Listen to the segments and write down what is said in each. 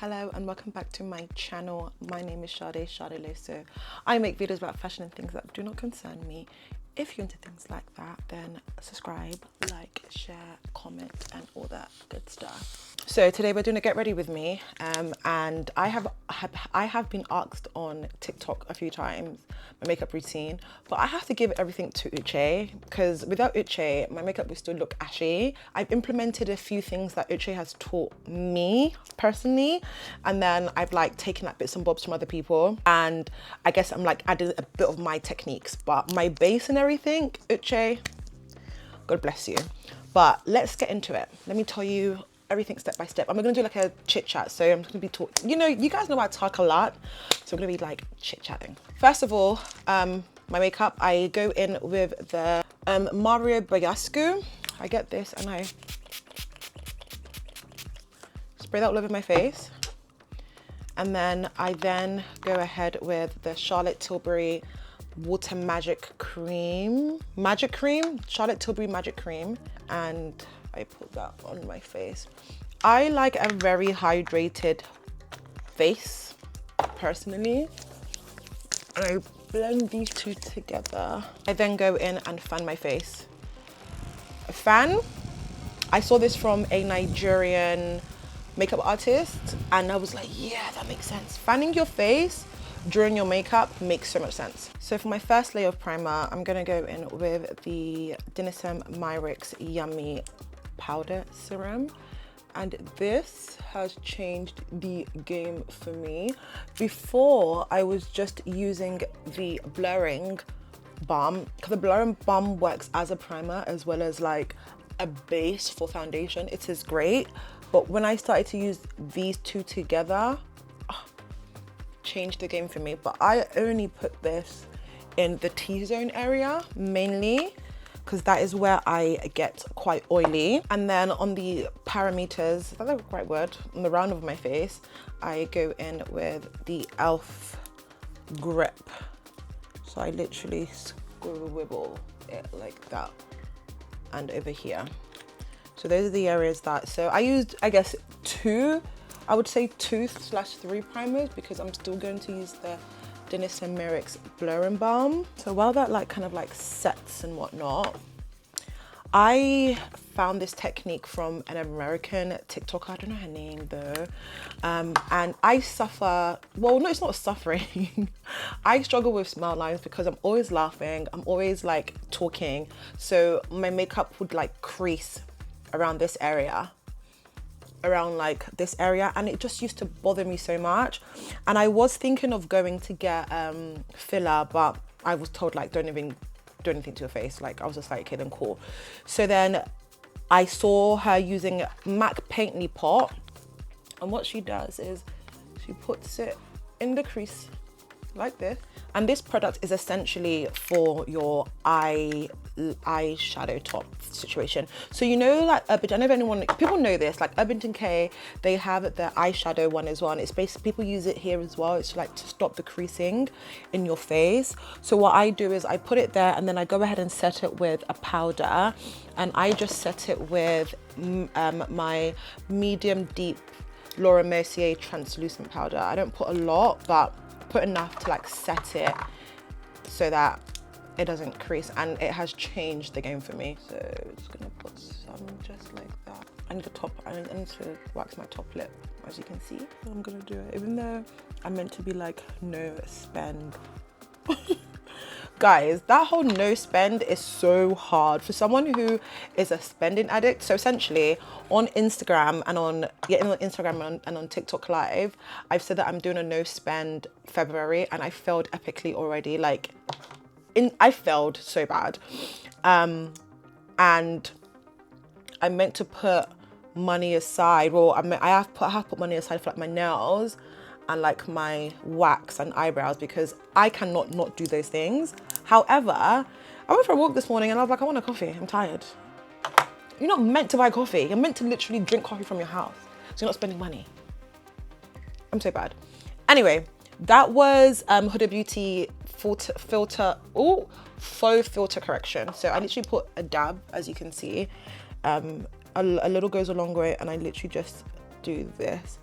Hello and welcome back to my channel. My name is Sade Loso. I make videos about fashion and things that do not concern me. If you're into things like that, then subscribe, like, share, comment, and all that good stuff. So today we're doing a get ready with me, and I have been asked on TikTok a few times my makeup routine, but I have to give everything to Uche because without Uche, my makeup will still look ashy. I've implemented a few things that Uche has taught me personally, and then I've like taken like bits and bobs from other people, and I guess I'm like adding a bit of my techniques, but my base and everything, Uche, God bless you. But let's get into it. Let me tell you everything step by step. I'm gonna do like a chit chat. So I'm gonna be talking, you guys know I talk a lot. So I'm gonna be like chit chatting. First of all, my makeup, I go in with the Mario Bayascu. I get this and I spray that all over my face. And then I go ahead with the Charlotte Tilbury Water Magic Cream. Charlotte Tilbury Magic Cream. And I put that on my face. I like a very hydrated face, personally. And I blend these two together. I then go in and fan my face. I saw this from a Nigerian makeup artist, and I was like, yeah, that makes sense. Fanning your face during your makeup makes so much sense. So for my first layer of primer, I'm gonna go in with the Denison Myricks Yummy Powder Serum. And this has changed the game for me. Before, I was just using the blurring balm, because the blurring balm works as a primer as well as like a base for foundation. It is great. But when I started to use these two together, changed the game for me. But I only put this in the T-zone area mainly, because that is where I get quite oily. And then on the parameters, is that the right word? On the round of my face, I go in with the e.l.f. grip. So I literally scribble it like that and over here. So those are the areas that, so I used, I guess, two 2/3 primers because I'm still going to use the Denison Myricks Blurring Balm. So while that like kind of like sets and whatnot, I found this technique from an American TikToker, I don't know her name though, and I suffer, well, no, it's not suffering. I struggle with smile lines because I'm always laughing, I'm always like talking, so my makeup would like crease around this area, and it just used to bother me so much. And I was thinking of going to get filler, but I was told like don't even do anything to your face. Like I was just like, okay, then cool. So then I saw her using MAC Paintly Pot, and what she does is she puts it in the crease like this. And this product is essentially for your eyeshadow top situation. So you know, like I don't know if people know this, like Urban Decay, they have the eyeshadow one as well, and it's basically, people use it here as well. It's like to stop the creasing in your face. So what I do is I put it there, and then I go ahead and set it with a powder, and I just set it with my medium deep Laura Mercier translucent powder. I don't put a lot, but put enough to like set it so that it doesn't crease, and it has changed the game for me. So I'm just gonna put some just like that. I need to wax my top lip, as you can see. So I'm gonna do it, even though I'm meant to be like no spend. Guys, that whole no spend is so hard for someone who is a spending addict. So essentially on Instagram and on TikTok Live, I've said that I'm doing a no spend February, and I failed epically already. I failed so bad. And I meant to put money aside. Well, I have put money aside for like my nails and like my wax and eyebrows, because I cannot not do those things. However, I went for a walk this morning and I was like, I want a coffee, I'm tired. You're not meant to buy coffee. You're meant to literally drink coffee from your house. So you're not spending money. I'm so bad. Anyway, that was Huda Beauty faux filter correction. So I literally put a dab, as you can see. A little goes a long way, and I literally just do this.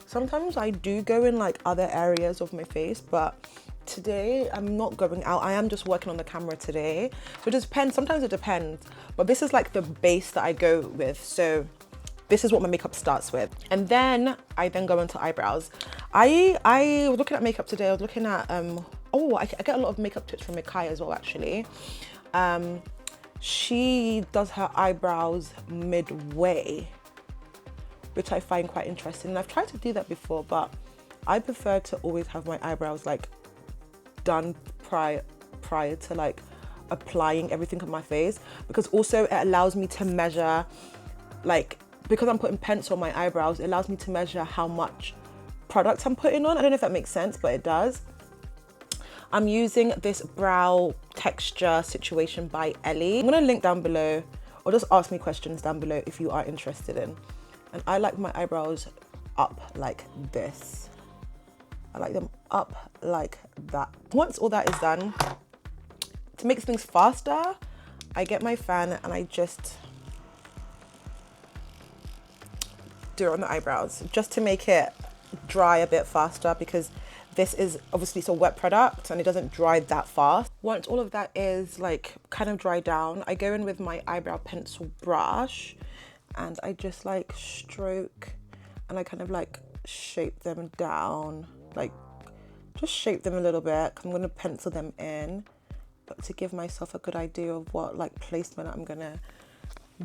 Sometimes I do go in like other areas of my face, but today I'm not going out. I am just working on the camera today. So it just depends. Sometimes it depends. But this is like the base that I go with. So this is what my makeup starts with. And then I then go into eyebrows. I was looking at makeup today. I was looking at, I get a lot of makeup tips from Mikai as well, actually. She does her eyebrows midway, which I find quite interesting. And I've tried to do that before, but I prefer to always have my eyebrows like done prior to like applying everything on my face, because also it allows me to measure, like, because I'm putting pencil on my eyebrows, it allows me to measure how much product I'm putting on. I don't know if that makes sense, but it does. I'm using this brow texture situation by Ellie. I'm gonna link down below, or just ask me questions down below if you are interested in. And I like my eyebrows up like this. I like them up like that. Once all that is done, to make things faster, I get my fan and I just do it on the eyebrows, just to make it dry a bit faster, because this is obviously it's a wet product and it doesn't dry that fast. Once all of that is like kind of dry down, I go in with my eyebrow pencil brush and I just like stroke and I kind of like shape them down, like just shape them a little bit. I'm gonna pencil them in, but to give myself a good idea of what like placement I'm gonna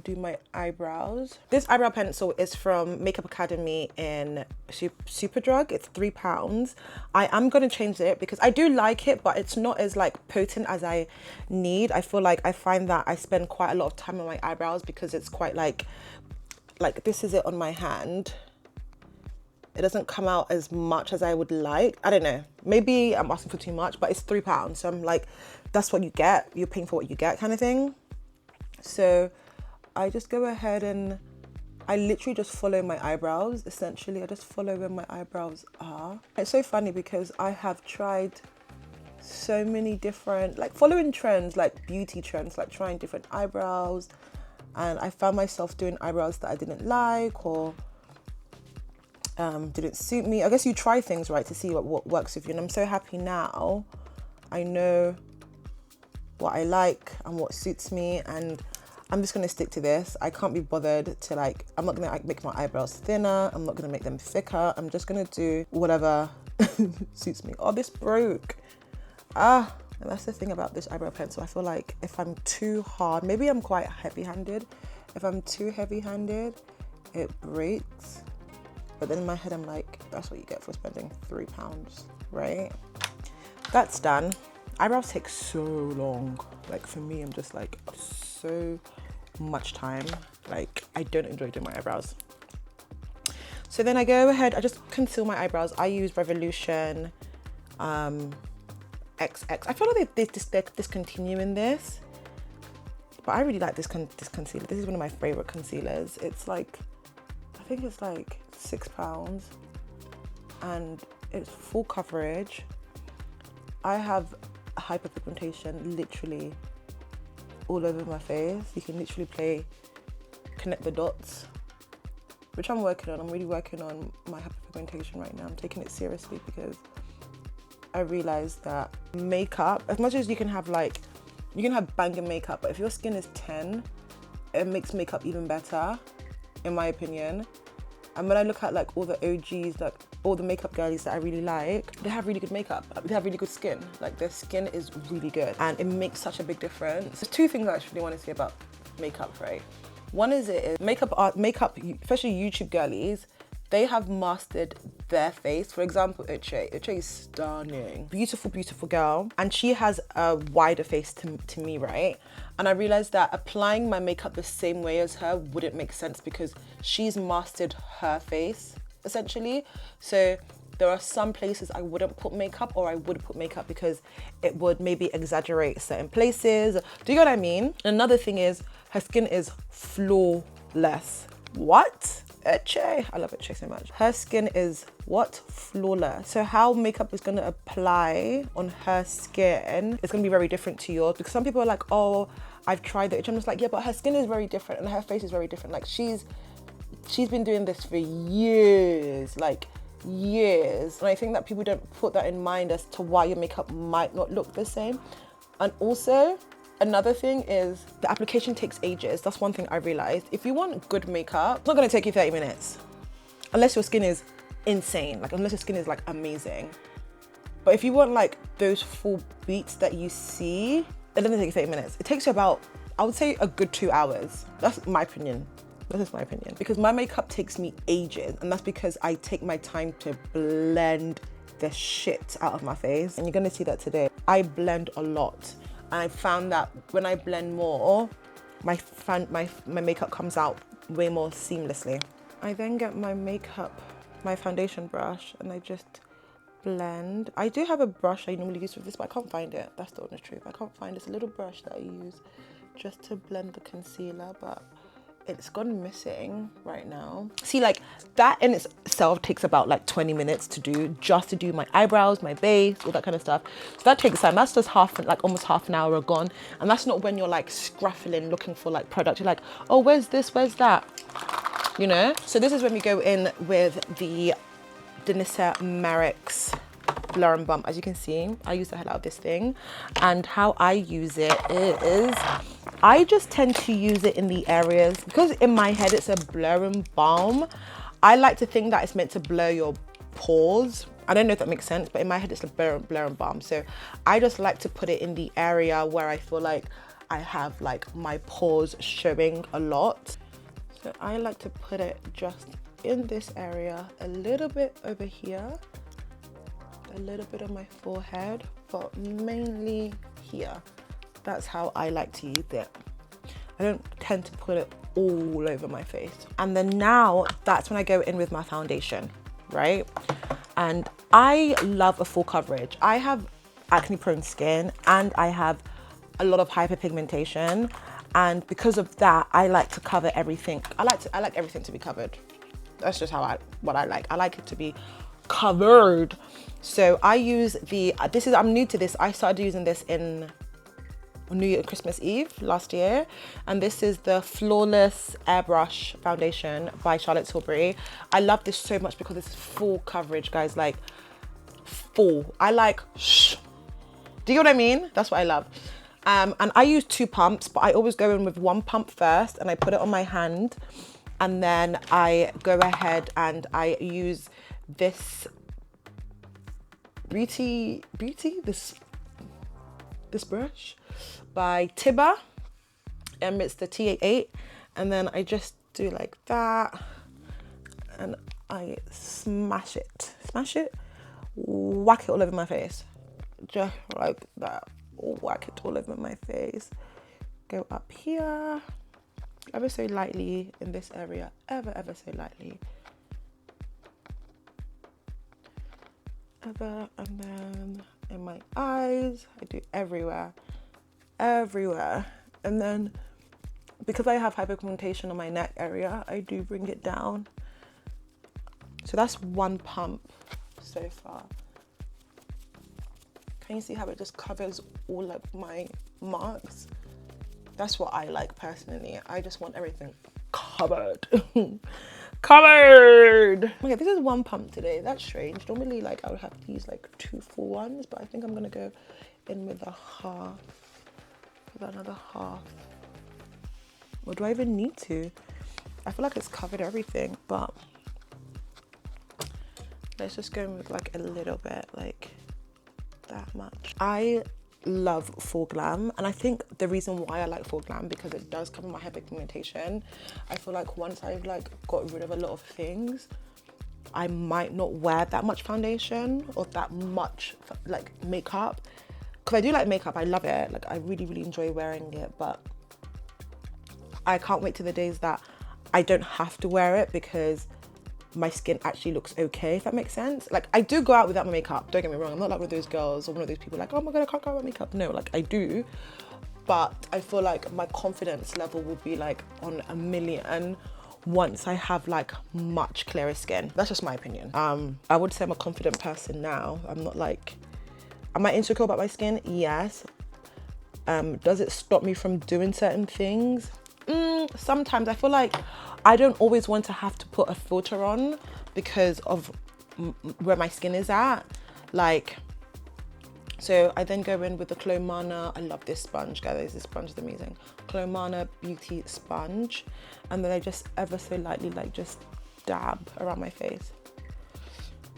do my eyebrows. This eyebrow pencil is from Makeup Academy in Superdrug. It's £3. I am going to change it because I do like it, but it's not as like potent as I need. I feel like I find that I spend quite a lot of time on my eyebrows because it's quite like this is it on my hand. It doesn't come out as much as I would like. I don't know, maybe I'm asking for too much, but it's £3, so I'm like, that's what you get, you're paying for what you get kind of thing. So I just go ahead and I literally just follow my eyebrows. Essentially, I just follow where my eyebrows are. It's so funny because I have tried so many different, like following trends, like beauty trends, like trying different eyebrows. And I found myself doing eyebrows that I didn't like or didn't suit me. I guess you try things, right, to see what works with you. And I'm so happy now I know what I like and what suits me, and I'm just gonna stick to this. I can't be bothered to like, I'm not gonna like make my eyebrows thinner. I'm not gonna make them thicker. I'm just gonna do whatever suits me. Oh, this broke. And that's the thing about this eyebrow pencil. I feel like if I'm too hard, maybe I'm quite heavy-handed. If I'm too heavy-handed, it breaks. But then in my head, I'm like, that's what you get for spending £3, right? That's done. Eyebrows take so long. Like for me, I'm just like so much time. Like I don't enjoy doing my eyebrows. So then I go ahead, I just conceal my eyebrows. I use Revolution XX. I feel like they're discontinuing this, but I really like this concealer. This is one of my favorite concealers. It's like, I think it's like £6 and it's full coverage. I have hyperpigmentation literally all over my face. You can literally connect the dots, which I'm working on. I'm really working on my hyperpigmentation right now. I'm taking it seriously because I realized that makeup, as much as you can have banging makeup, but if your skin is 10, it makes makeup even better, in my opinion. And when I look at like all the OGs, like all the makeup girlies that I really like, they have really good makeup. They have really good skin. Like their skin is really good and it makes such a big difference. There's two things I actually want to say about makeup, right? One is makeup, especially YouTube girlies, they have mastered their face. For example, Uche is stunning. Beautiful, beautiful girl. And she has a wider face to me, right? And I realized that applying my makeup the same way as her wouldn't make sense because she's mastered her face, essentially. So there are some places I wouldn't put makeup, or I would put makeup because it would maybe exaggerate certain places. Do you know what I mean? Another thing is her skin is flawless. What? Uche. I love Uche so much. Her skin is what? Flawless. So how makeup is going to apply on her skin is going to be very different to yours, because some people are like, oh, I've tried the Uche. I'm just like, yeah, but her skin is very different and her face is very different. Like she's been doing this for years. Like years. And I think that people don't put that in mind as to why your makeup might not look the same. And also, another thing is the application takes ages. That's one thing I realized. If you want good makeup, it's not gonna take you 30 minutes. Unless your skin is insane, like unless your skin is like amazing. But if you want like those full beats that you see, it doesn't take you 30 minutes. It takes you about, I would say, a good 2 hours. That's my opinion. That's just my opinion. Because my makeup takes me ages, and that's because I take my time to blend the shit out of my face. And you're gonna see that today. I blend a lot. And I found that when I blend more, my makeup comes out way more seamlessly. I then get my foundation brush, and I just blend. I do have a brush I normally use with this, but I can't find it. That's the honest truth. I can't find this little brush that I use just to blend the concealer, but it's gone missing right now. See, like that in itself takes about like 20 minutes to do, just to do my eyebrows, my base, all that kind of stuff. So that takes time. That's just almost half an hour gone. And that's not when you're like scruffling, looking for like product. You're like, oh, where's this, where's that? You know? So this is when we go in with the Danessa Merrick's Blur and Bump. As you can see, I use the hell out of this thing. And how I use it is, I just tend to use it in the areas, because in my head it's a blur and balm. I like to think that it's meant to blur your pores. I don't know if that makes sense, but in my head it's a blur and balm. So I just like to put it in the area where I feel like I have like my pores showing a lot. So I like to put it just in this area, a little bit over here, a little bit on my forehead, but mainly here. That's how I like to use it. I don't tend to put it all over my face. And then now that's when I go in with my foundation, right? And I love a full coverage. I have acne prone skin and I have a lot of hyperpigmentation. And because of that, I like to cover everything. I like everything to be covered. That's just what I like. I like it to be covered. So I use I'm new to this. I started using this in New Year, Christmas Eve last year. And this is the Flawless Airbrush Foundation by Charlotte Tilbury. I love this so much because it's full coverage, guys, like full. I like, shh. Do you know what I mean? That's what I love. And I use 2 pumps, but I always go in with 1 pump first and I put it on my hand. And then I go ahead and I use this this brush by Tibba, and it's the T88, and then I just do like that, and I smash it, whack it all over my face, just like that, whack it all over my face, go up here, ever so lightly in this area, ever so lightly, and then in my eyes, I do everywhere. And then because I have hyperpigmentation on my neck area, I do bring it down. So that's 1 pump so far. Can you see how it just covers all like my marks? That's what I like personally. I just want everything covered. Covered. Okay, this is 1 pump today. That's strange. Normally, like I would have to use like 2 full ones, but I think I'm gonna go in with a half, with another half. Or do I even need to? I feel like it's covered everything, but let's just go in with like a little bit, like that much. I love full glam, and I think the reason why I like full glam because it does cover my hyperpigmentation. I feel like once I've like got rid of a lot of things, I might not wear that much foundation or that much like makeup, because I do like makeup. I love it, like I really enjoy wearing it, but I can't wait to the days that I don't have to wear it because my skin actually looks okay, if that makes sense. Like I do go out without my makeup, don't get me wrong. I'm not like one of those girls or one of those people like, oh my god, I can't go out with makeup. No, like I do, but I feel like my confidence level will be like on a million once I have like much clearer skin. That's just my opinion. I would say I'm a confident person now. I'm not like, am I insecure about my skin? Yes. Does it stop me from doing certain things? Sometimes. I feel like I don't always want to have to put a filter on because of where my skin is at. Like, so I then go in with the Clomana. I love this sponge, guys. This sponge is amazing. Clomana Beauty Sponge. And then I just ever so lightly, like, just dab around my face.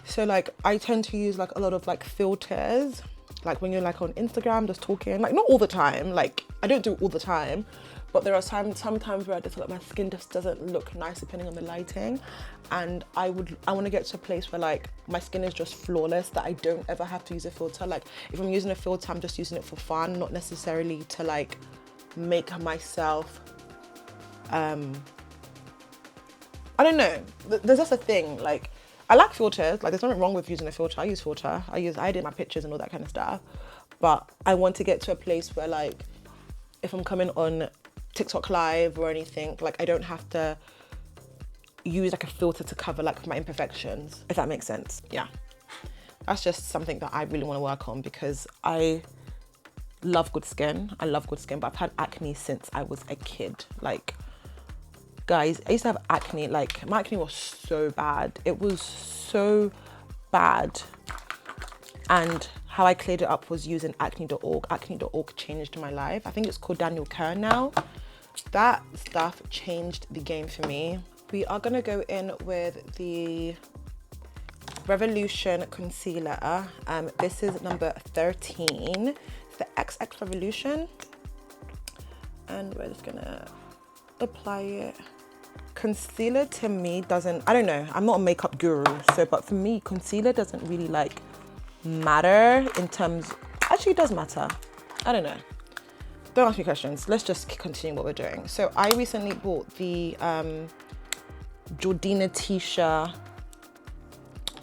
So like, I tend to use like a lot of like filters, like when you're like on Instagram just talking, like not all the time, like I don't do it all the time, but there are sometimes where I just feel like my skin just doesn't look nice depending on the lighting. And I want to get to a place where like my skin is just flawless, that I don't ever have to use a filter. Like if I'm using a filter, I'm just using it for fun, not necessarily to like make myself, I don't know, there's just a thing, like I like filters, like there's nothing wrong with using a filter. I use filter, I edit my pictures and all that kind of stuff, but I want to get to a place where like if I'm coming on TikTok live or anything, like I don't have to use like a filter to cover like my imperfections, if that makes sense. Yeah, that's just something that I really want to work on, because I love good skin. I love good skin, but I've had acne since I was a kid. Like, guys, I used to have acne, like my acne was so bad. It was so bad. And how I cleared it up was using acne.org. Acne.org changed my life. I think it's called Daniel Kern now. That stuff changed the game for me. We are gonna go in with the Revolution Concealer. This is number 13. It's the XX Revolution. And we're just gonna apply it. Concealer to me doesn't, I don't know, I'm not a makeup guru, so, but for me, concealer doesn't really like matter in terms, actually it does matter. I don't know. Don't ask me questions. Let's just continue what we're doing. So I recently bought the Jordina Tisha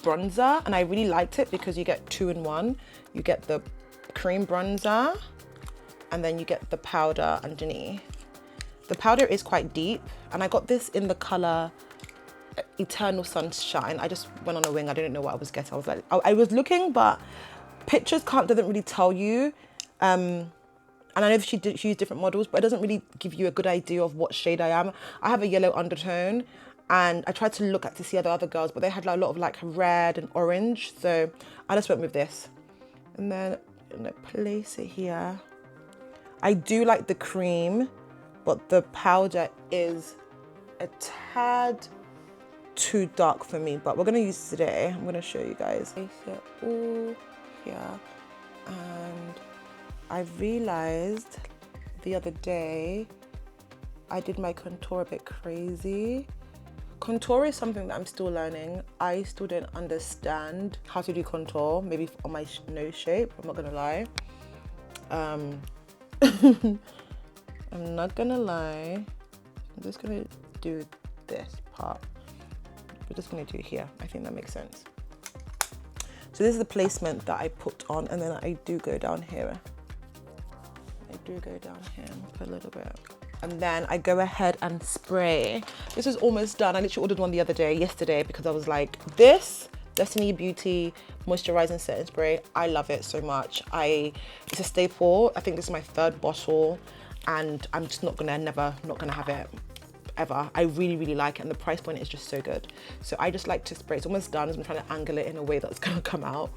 bronzer, and I really liked it because you get 2 in 1. You get the cream bronzer and then you get the powder underneath. The powder is quite deep, and I got this in the color Eternal Sunshine. I just went on a wing. I didn't know what I was getting. I was like, I was looking, but pictures doesn't really tell you. And I know she used different models, but it doesn't really give you a good idea of what shade I am. I have a yellow undertone, and I tried to look to see other girls, but they had like a lot of like red and orange. So I just went with this. And then I'm gonna place it here. I do like the cream, but the powder is a tad too dark for me, but we're gonna use it today. I'm gonna show you guys. Place it all here. And I realized the other day I did my contour a bit crazy. Contour is something that I'm still learning. I still don't understand how to do contour, maybe on my nose shape, I'm not gonna lie. I'm not gonna lie. I'm just gonna do this part. We're just gonna do it here. I think that makes sense. So this is the placement that I put on, and then I do go down here. I do go down here and put a little bit. And then I go ahead and spray. This is almost done. I literally ordered one the other day, yesterday, because I was like, this Destiny Beauty moisturizing setting spray, I love it so much. It's a staple. I think this is my 3rd bottle, and I'm just not gonna have it ever. I really, really like it, and the price point is just so good. So I just like to spray. It's almost done. I'm trying to angle it in a way that's gonna come out.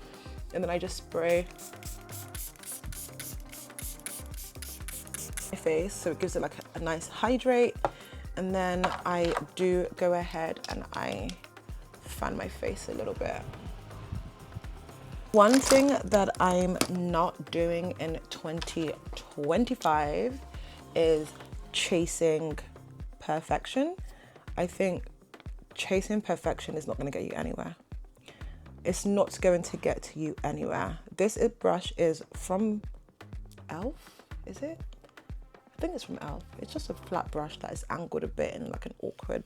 And then I just spray my face, so it gives it like a nice hydrate. And then I do go ahead and I fan my face a little bit. One thing that I'm not doing in 2025 is chasing perfection. I think chasing perfection is not going to get you anywhere. It's not going to get you anywhere. This brush is from Elf, is it? I think it's from Elf. It's just a flat brush that is angled a bit in like an awkward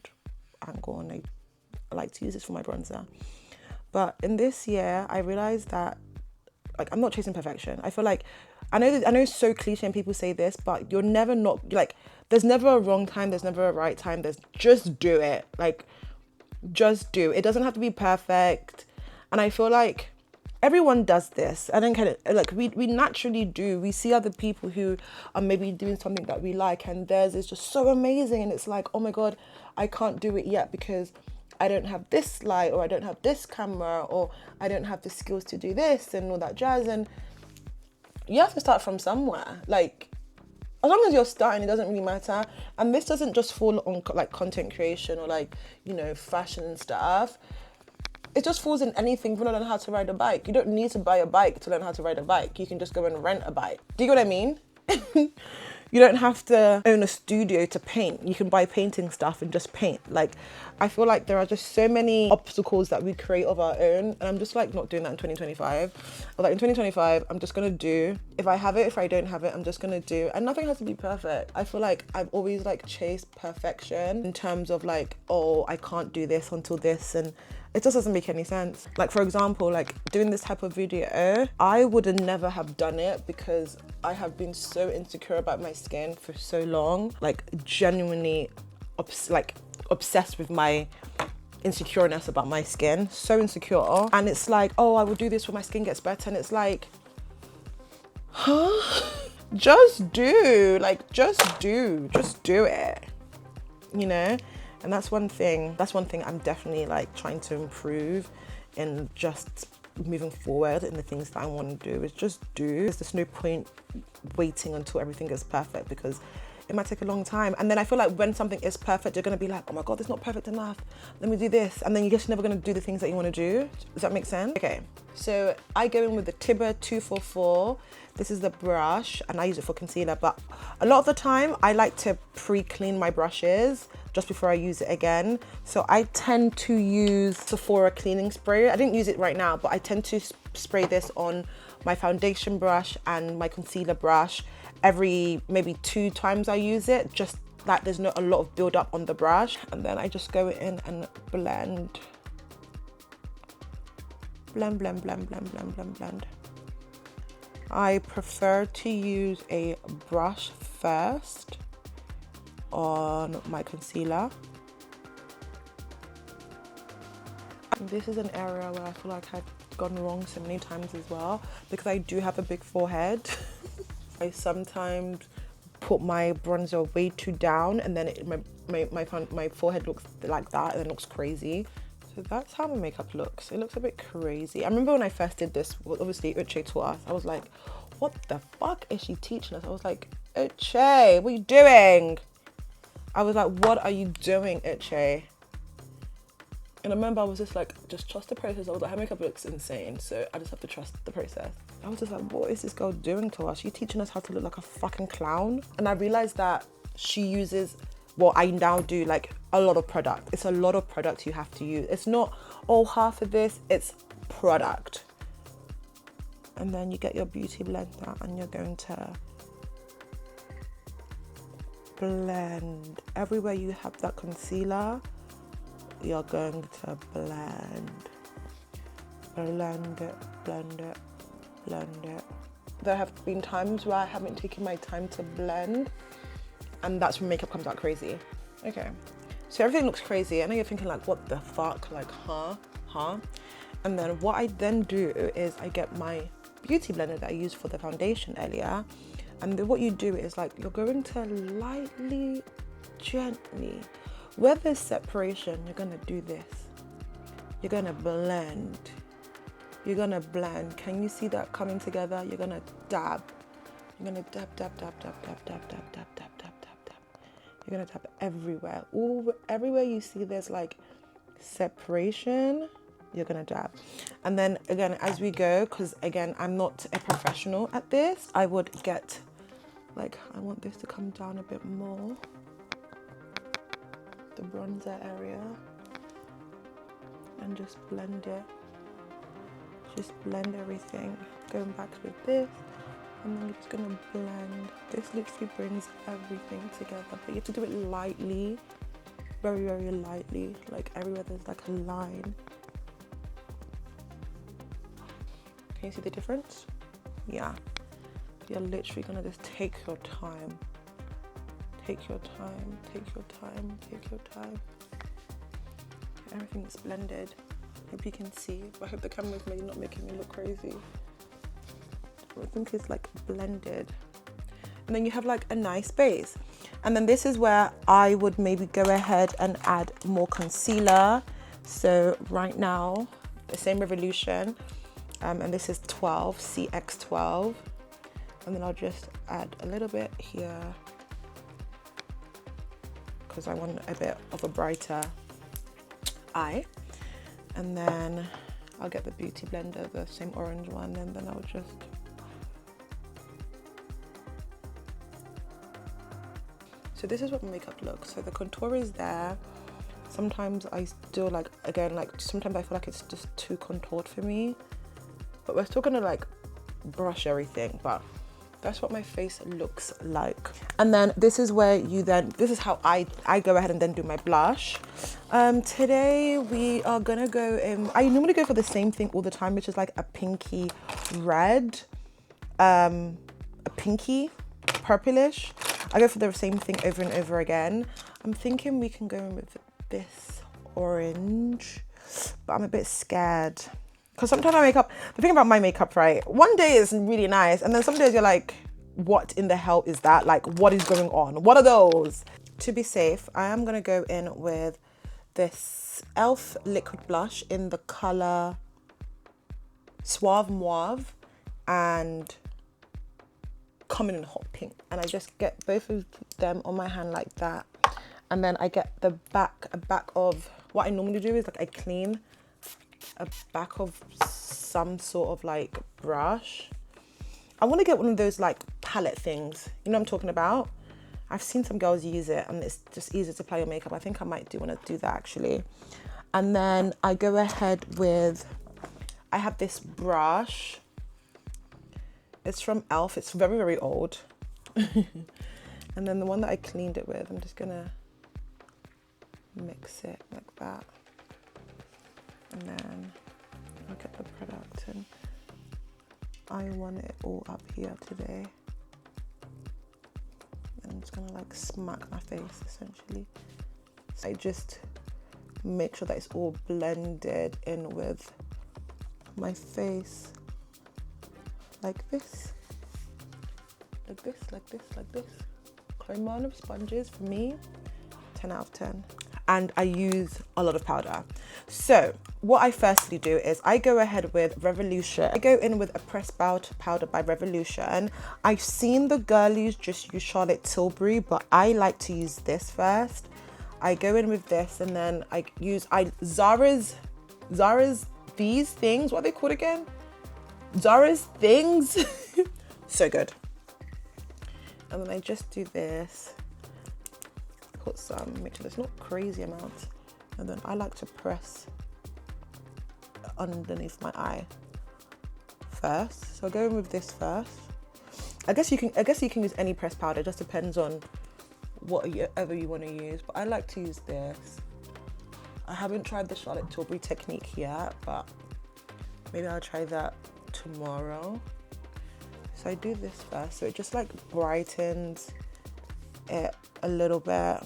angle, and I like to use this for my bronzer. But in this year, I realized that like I'm not chasing perfection. I feel like I know it's so cliche and people say this, but you're never not like there's never a wrong time, there's never a right time. There's just do it. Like just do. It doesn't have to be perfect. And I feel like everyone does this. I don't kind of like we naturally do. We see other people who are maybe doing something that we like, and theirs is just so amazing, and it's like, oh my god, I can't do it yet because I don't have this light, or I don't have this camera, or I don't have the skills to do this and all that jazz. And you have to start from somewhere. Like, as long as you're starting, it doesn't really matter. And this doesn't just fall on like content creation or like, you know, fashion and stuff. It just falls in anything. If you want to learn how to ride a bike, you don't need to buy a bike to learn how to ride a bike. You can just go and rent a bike. Do you get what I mean? You don't have to own a studio to paint. You can buy painting stuff and just paint. Like, I feel like there are just so many obstacles that we create of our own. And I'm just like not doing that in 2025. But like in 2025, I'm just gonna do, if I have it, if I don't have it, I'm just gonna do. And nothing has to be perfect. I feel like I've always like chased perfection in terms of like, oh, I can't do this until this. And it just doesn't make any sense. Like, for example, like doing this type of video, I would have never have done it because I have been so insecure about my skin for so long, like genuinely obsessed with my insecureness about my skin, so insecure. And it's like, oh, I will do this when my skin gets better. And it's like, huh? Just do it, you know? And that's one thing I'm definitely like trying to improve in just moving forward in the things that I want to do, is just do. There's no point waiting until everything is perfect because it might take a long time. And then I feel like when something is perfect, you're going to be like, oh my God, it's not perfect enough. Let me do this. And then you're just never going to do the things that you want to do. Does that make sense? Okay, so I go in with the Tibber 244. This is the brush and I use it for concealer, but a lot of the time I like to pre-clean my brushes just before I use it again. So I tend to use Sephora cleaning spray. I didn't use it right now, but I tend to spray this on my foundation brush and my concealer brush every maybe 2 times I use it, just that there's not a lot of build up on the brush. And then I just go in and blend. Blend, blend, blend, blend, blend, blend, blend. I prefer to use a brush first on my concealer. This is an area where I feel like I've gone wrong so many times as well, because I do have a big forehead. I sometimes put my bronzer way too down and then my forehead looks like that and it looks crazy. So that's how my makeup looks. It looks a bit crazy. I remember when I first did this, well, obviously Uche taught us, I was like, what the fuck is she teaching us? I was like, Uche, what are you doing? I was like, what are you doing, Uche? And I remember I was just like, just trust the process. I was like, her makeup looks insane, so I just have to trust the process. I was just like, what is this girl doing to us? She's teaching us how to look like a fucking clown. And I realized that she uses, well, I now do like a lot of product. It's a lot of product you have to use. It's not, oh, half of this, it's product. And then you get your beauty blender and you're going to blend. Everywhere you have that concealer, you're going to blend. Blend it, blend it, blend it. There have been times where I haven't taken my time to blend, and that's when makeup comes out crazy. Okay, so everything looks crazy. I know you're thinking like, what the fuck, like, huh? And then what I then do is I get my beauty blender that I used for the foundation earlier, and then what you do is like, you're going to lightly, gently, where there's separation, you're gonna do this. You're gonna blend. You're gonna blend. Can you see that coming together? You're gonna dab. You're gonna dab, dab, dab, dab, dab, dab, dab, dab, dab, dab, dab, dab. You're gonna dab everywhere. Everywhere you see there's like separation, you're gonna dab. And then again, as we go, because again, I'm not a professional at this, I would get like, I want this to come down a bit more. The bronzer area, and just blend it. Just blend everything. Going back with this, and then you're just gonna blend. This literally brings everything together, but you have to do it lightly, very, very lightly, like everywhere there's like a line. Can you see the difference? Yeah. You're literally gonna just take your time. Take your time, take your time, take your time. Everything's blended. Hope you can see. I hope the camera's maybe not making me look crazy. Everything is like blended. And then you have like a nice base. And then this is where I would maybe go ahead and add more concealer So right now, the same Revolution, and this is 12, CX12. And then I'll just add a little bit here because I want a bit of a brighter eye. And then I'll get the Beauty Blender, the same orange one, and then I'll just so this is what my makeup looks. So the contour is there. Sometimes I still like, again, like sometimes I feel like it's just too contoured for me, but we're still gonna like brush everything, but that's what my face looks like. And then this is where you then, this is how I go ahead and then do my blush. Today we are gonna go in, I normally go for the same thing all the time, which is like a pinky red, a pinky purplish. I go for the same thing over and over again. I'm thinking we can go in with this orange, but I'm a bit scared. Because sometimes my makeup, the thing about my makeup, right? One day is really nice, and then some days you're like, what in the hell is that? Like, what is going on? What are those? To be safe, I am gonna go in with this e.l.f. liquid blush in the color Suave Mauve and coming in hot pink. And I just get both of them on my hand like that. And then I get a back of, what I normally do is like I clean a back of some sort of like brush. I want to get one of those like palette things, you know what I'm talking about? I've seen some girls use it and it's just easier to apply your makeup. I think I might want to do that actually. And then I go ahead with, I have this brush, it's from e.l.f. It's very, very old. And then the one that I cleaned it with, I'm just gonna mix it like that. And then look at the product, and I want it all up here today. And I'm just gonna like smack my face essentially. So I just make sure that it's all blended in with my face. Like this. Like this, like this, like this. Clone sponges for me, 10 out of 10. And I use a lot of powder. So what I firstly do is I go ahead with Revolution. I go in with a pressed powder by Revolution. I've seen the girlies just use Charlotte Tilbury, but I like to use this first. I go in with this and then I use Zara's these things, what are they called again? Zara's things. So good. And then I just do this. Put some, make sure there's not crazy amounts, and then I like to press underneath my eye first. So I'll go in with this first. I guess you can use any pressed powder, it just depends on whatever you want to use, but I like to use this. I haven't tried the Charlotte Tilbury technique yet, but maybe I'll try that tomorrow. So I do this first, so it just like brightens it a little bit,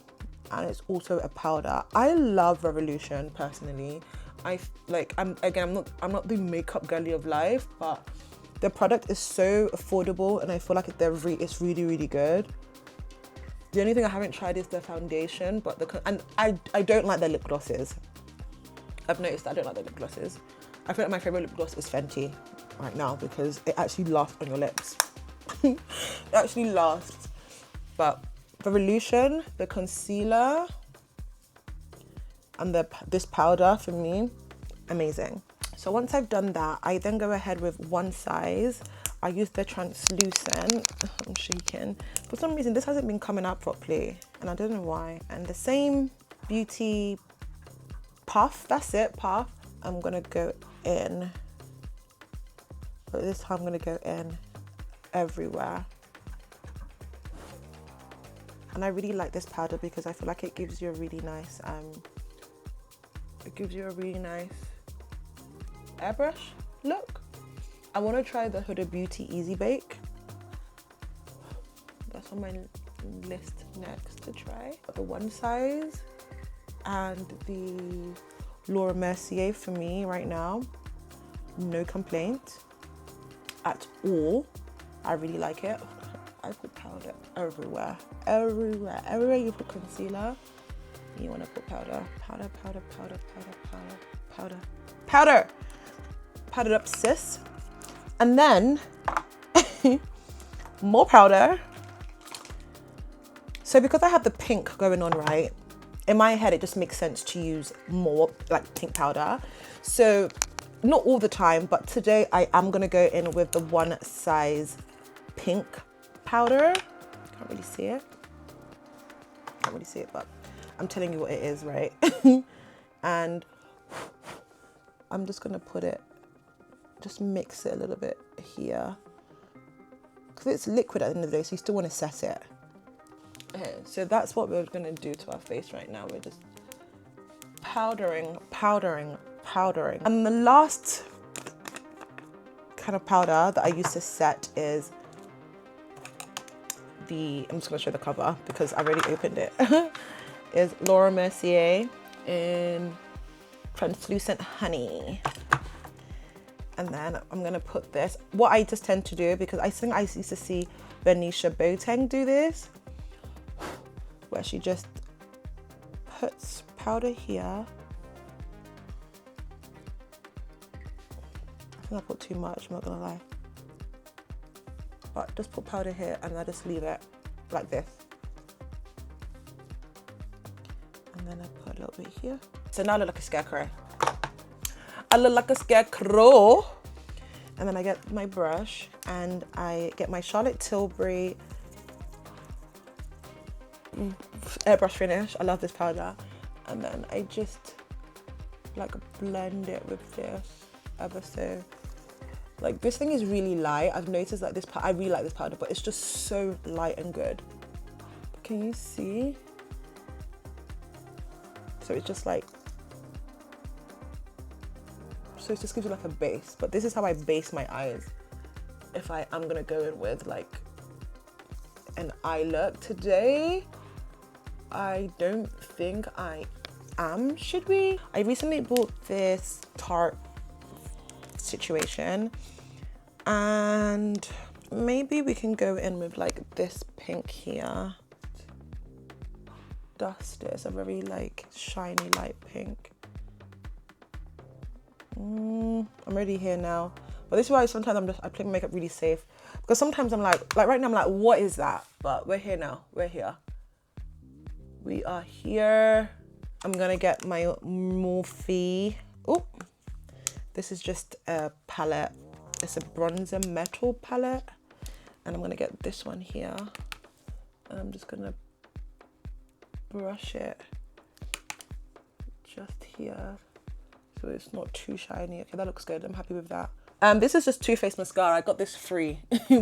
and it's also a powder. I love Revolution personally. I'm not the makeup girly of life, but the product is so affordable and I feel like it's really, really good. The only thing I haven't tried is the foundation, but I don't like their lip glosses. I've noticed that I don't like their lip glosses. I feel like my favorite lip gloss is Fenty right now because it actually lasts on your lips. It actually lasts. But Revolution, the concealer, and this powder for me, amazing. So once I've done that, I then go ahead with one size. I use the translucent. I'm shaking. For some reason, this hasn't been coming out properly, and I don't know why. And the same Beauty Puff, that's it, Puff. I'm gonna go in, but this time I'm gonna go in everywhere. And I really like this powder because I feel like it gives you a really nice, airbrush look. I want to try the Huda Beauty Easy Bake. That's on my list next to try. The one size and the Laura Mercier for me right now, no complaint at all. I really like it. I put powder everywhere. Everywhere you put concealer, You want to put powder. Powder, powder, powder, powder, powder, powder, powder. Powdered up, sis. And then more powder. So because I have the pink going on, right, in my head, it just makes sense to use more like pink powder. So not all the time, but today I am gonna go in with the one size pink powder. Can't really see it. Can't really see it, but I'm telling you what it is, right? And I'm just gonna put it, just mix it a little bit here. Because it's liquid at the end of the day, so you still wanna set it. Okay, so that's what we're gonna do to our face right now. We're just powdering, powdering, powdering. And the last kind of powder that I use to set is I'm just gonna show the cover because I already opened it, is Laura Mercier in Translucent Honey. And then I'm gonna put this, what I just tend to do, because I think I used to see Venetia Boateng do this, where she just puts powder here. I think I put too much, I'm not gonna lie. But just put powder here and I just leave it like this. And then I put a little bit here. So now I look like a scarecrow. I look like a scarecrow. And then I get my brush and I get my Charlotte Tilbury airbrush finish. I love this powder. And then I just like blend it with this ever so. Like this thing is really light. I've noticed that I really like this powder, but it's just so light and good. Can you see? So it's just like, so it just gives you like a base, but this is how I base my eyes. If I am gonna go in with like an eye look today, I don't think I am, should we? I recently bought this Tarte situation and maybe we can go in with like this pink here. Dust it. It's a very like shiny light pink. I'm already here now, but this is why sometimes I play makeup really safe, because sometimes I'm like right now I'm like, what is that? But we're here now. We're here. We are here. I'm gonna get my Morphe. Oh, this is just a palette. It's a bronzer metal palette. And I'm gonna get this one here. And I'm just gonna brush it just here. So it's not too shiny. Okay, that looks good. I'm happy with that. This is just Too Faced mascara. I got this free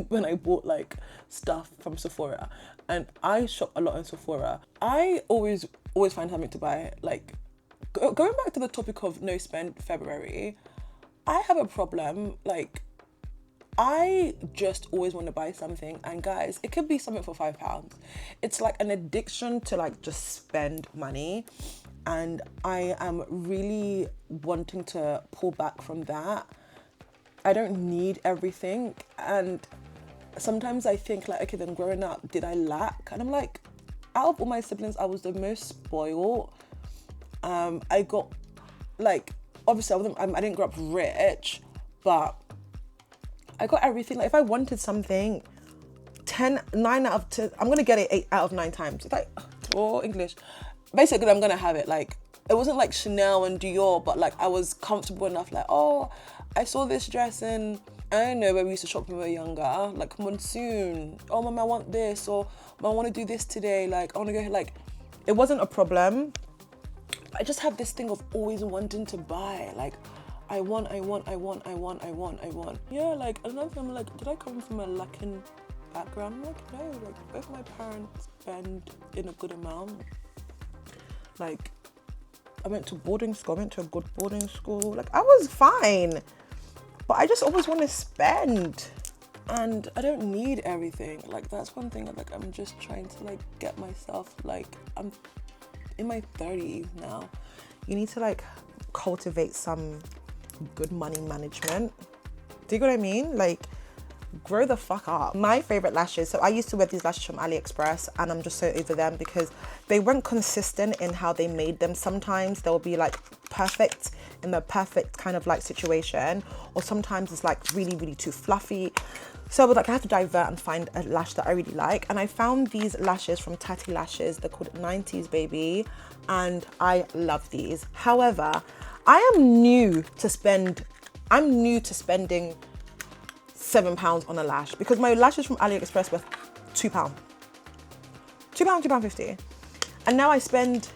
when I bought like stuff from Sephora. And I shop a lot in Sephora. I always find something to buy. Like, going back to the topic of no spend February, I have a problem. Like, I just always want to buy something, and guys, it could be something for £5. It's like an addiction to like just spend money, and I am really wanting to pull back from that. I don't need everything, and sometimes I think like, okay, then growing up, did I lack? And I'm like, out of all my siblings, I was the most spoiled. I got like, obviously I didn't grow up rich, but I got everything. Like if I wanted something, 9 out of 10, I'm gonna get it 8 out of 9 times. It's like, oh, English. Basically, I'm gonna have it. Like, it wasn't like Chanel and Dior, but like I was comfortable enough. Like, oh, I saw this dress and I don't know where we used to shop when we were younger. Like Monsoon. Oh, mama, I want this, or I want to do this today. Like, I want to go here. Like, it wasn't a problem. I just have this thing of always wanting to buy. Like, I want. Yeah, like another thing, I'm like, did I come from a lacking background? I'm like, no, like both my parents spend in a good amount. Like, I went to boarding school, I went to a good boarding school. Like, I was fine, but I just always want to spend. And I don't need everything. Like, that's one thing, like, I'm just trying to like get myself, like, I'm in my 30s now. You need to like cultivate some good money management. Do you get what I mean? Like, grow the fuck up. My favorite lashes, so I used to wear these lashes from AliExpress, and I'm just so over them because they weren't consistent in how they made them. Sometimes they'll be like perfect in the perfect kind of like situation, or sometimes it's like really, really too fluffy. So I was like, I have to divert and find a lash that I really like. And I found these lashes from Tati Lashes. They're called 90s Baby, and I love these. However, I'm new to spending £7 on a lash, because my lashes from AliExpress were £2. £2.50. And now I spend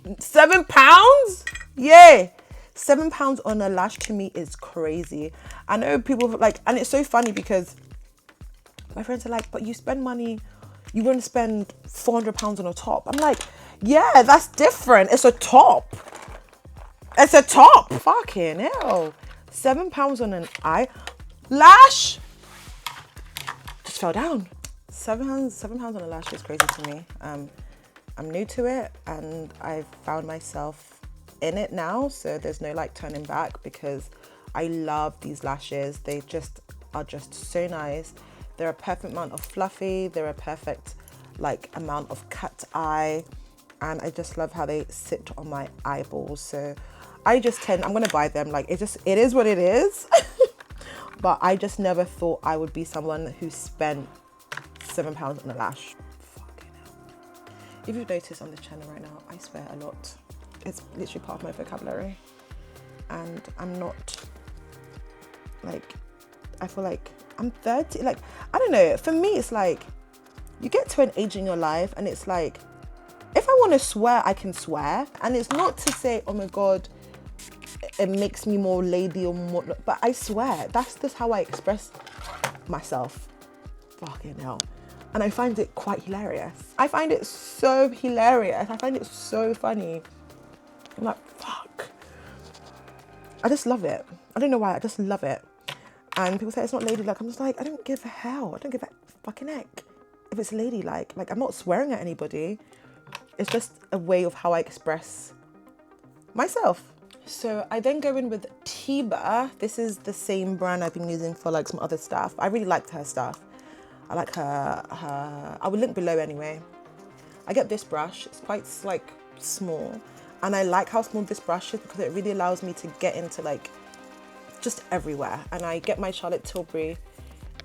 £7? Yeah. £7 on a lash to me is crazy. I know people like, and it's so funny because my friends are like, but you spend money, you wouldn't spend £400 on a top. I'm like, yeah, that's different. It's a top. It's a top. Fucking hell. £7 on an lash just fell down. £7 on a lash is crazy to me. I'm new to it, and I've found myself in it now, so there's no like turning back, because I love these lashes. They just are just so nice. They're a perfect amount of fluffy, they're a perfect like amount of cut eye, and I just love how they sit on my eyeballs. So I'm gonna buy them. Like, it is what it is. But I just never thought I would be someone who spent £7 on a lash. Fucking hell. If you've noticed on this channel right now, I swear a lot. It's literally part of my vocabulary. And I'm not, like, I feel like I'm 30. Like, I don't know. For me, it's like, you get to an age in your life and it's like, if I want to swear, I can swear. And it's not to say, oh my God, it makes me more lady or more, but I swear, that's just how I express myself. Fucking hell. And I find it quite hilarious. I find it so hilarious. I find it so funny. I'm like, fuck. I just love it. I don't know why, I just love it. And people say it's not ladylike. I'm just like, I don't give a hell. I don't give a fucking heck if it's ladylike. Like, I'm not swearing at anybody. It's just a way of how I express myself. So I then go in with Tiba. This is the same brand I've been using for like some other stuff. I really liked her stuff. I like her, I will link below anyway. I get this brush, it's quite like small. And I like how small this brush is because it really allows me to get into like just everywhere. And I get my Charlotte Tilbury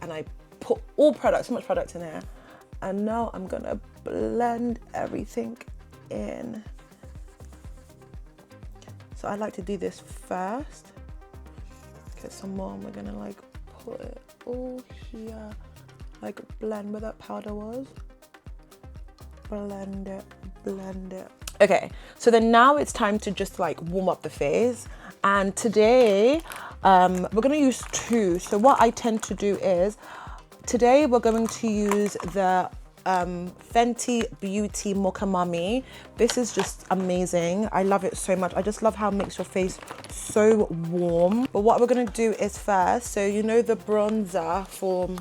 and I put so much product in here. And now I'm gonna blend everything in. So I like to do this first. Get some more and we're gonna like put it all here. Like blend where that powder was. Blend it, blend it. Okay, so then now it's time to just like warm up the face. And today, we're gonna use two. So what I tend to do is, today we're going to use the Fenty Beauty Mocha Mummy. This is just amazing. I love it so much. I just love how it makes your face so warm. But what we're gonna do is first, so you know the bronzer from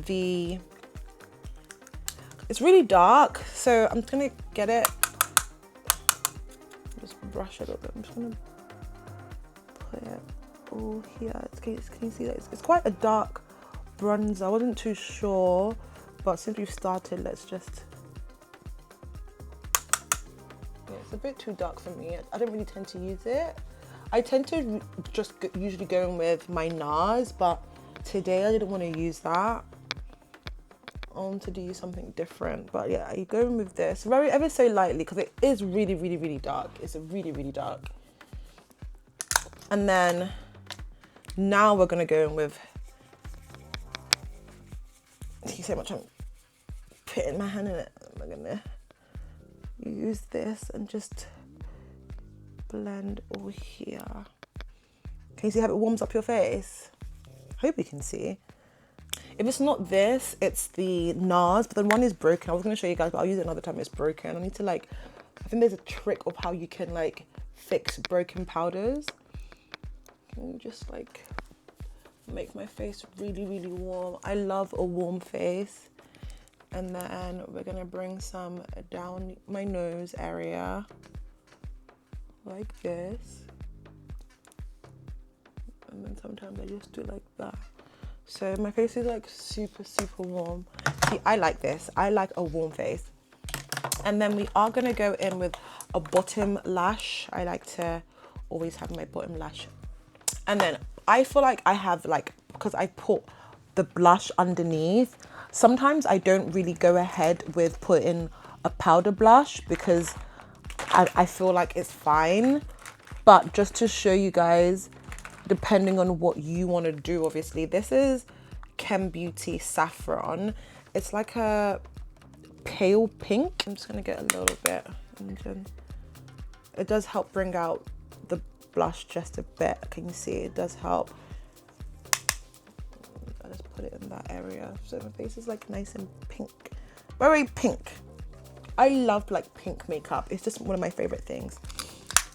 the, it's really dark, so I'm just gonna get it, just brush it a little bit. I'm just gonna put it all here. Can you see that? It's quite a dark bronzer. I wasn't too sure, but since we've started, let's just, yeah, it's a bit too dark for me. I don't really tend to use it. I tend to just usually go in with my NARS, but today I didn't want to use that. I want to do something different, but yeah, you go in with this ever so lightly because it is really, really, really dark. It's really, really dark. And then now we're gonna go in with, see so much I'm putting my hand in it. I'm gonna use this and just blend all here. Can you see how it warms up your face? I hope you can see. If it's not this, it's the NARS, but the one is broken. I was gonna show you guys, but I'll use it another time. It's broken. I need to like, I think there's a trick of how you can like fix broken powders. Can you just like make my face really, really warm? I love a warm face. And then we're gonna bring some down my nose area like this. and then sometimes I just do like that. So my face is like super, super warm. See, I like this. I like a warm face. And then we are gonna go in with a bottom lash. I like to always have my bottom lash. And then I feel like I have like, because I put the blush underneath, sometimes I don't really go ahead with putting a powder blush because I feel like it's fine. But just to show you guys, depending on what you want to do, obviously, this is Chem Beauty Saffron. It's like a pale pink. I'm just gonna get a little bit, and then it does help bring out the blush just a bit. Can you see? It does help. I just put it in that area, so my face is like nice and pink, very pink. I love like pink makeup. It's just one of my favorite things.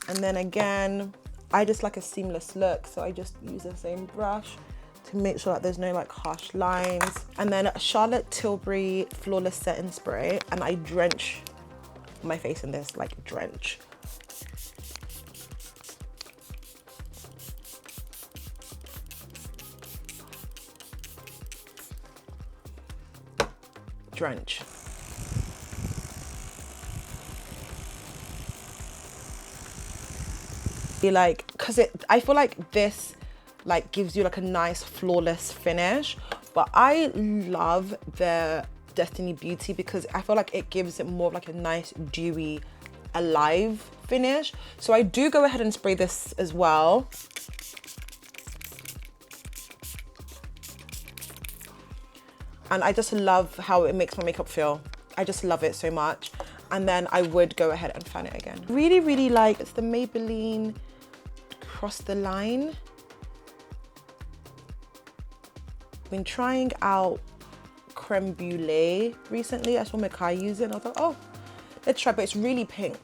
And then again, I just like a seamless look, so I just use the same brush to make sure that there's no like harsh lines. And then Charlotte Tilbury Flawless Setting Spray, and I drench my face in this, like drench. Drench. Like, because I feel like this like gives you like a nice flawless finish, but I love the Destiny Beauty because I feel like it gives it more of like a nice dewy alive finish. So I do go ahead and spray this as well. And I just love how it makes my makeup feel. I just love it so much. And then I would go ahead and fan it again. Really, really like, it's the Maybelline Cross the Line. Been trying out Creme Brulee recently. I saw Makai use it and I thought, oh, let's try, but it's really pink.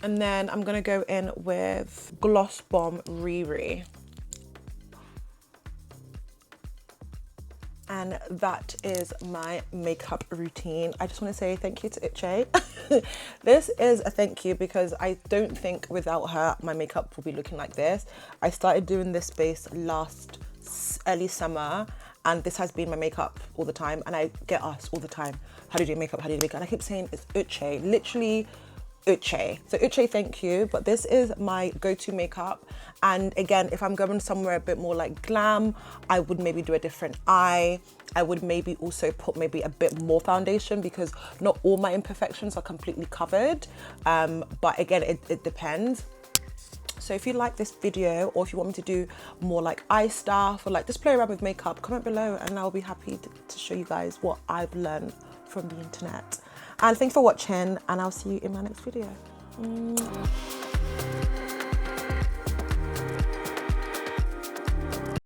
And then I'm gonna go in with Gloss Bomb Riri. And that is my makeup routine. I just want to say thank you to Uche. This is a thank you because I don't think without her my makeup will be looking like this. I started doing this space last early summer, and this has been my makeup all the time. And I get asked all the time, how do you do makeup? How do you do makeup? And I keep saying it's Uche, literally Uche. So Uche, thank you. But this is my go-to makeup. And again, if I'm going somewhere a bit more like glam, I would maybe do a different eye. I would maybe also put maybe a bit more foundation because not all my imperfections are completely covered. But again, it depends. So if you like this video, or if you want me to do more like eye stuff or like just play around with makeup, comment below and I'll be happy to show you guys what I've learned from the internet. And thanks for watching, and I'll see you in my next video.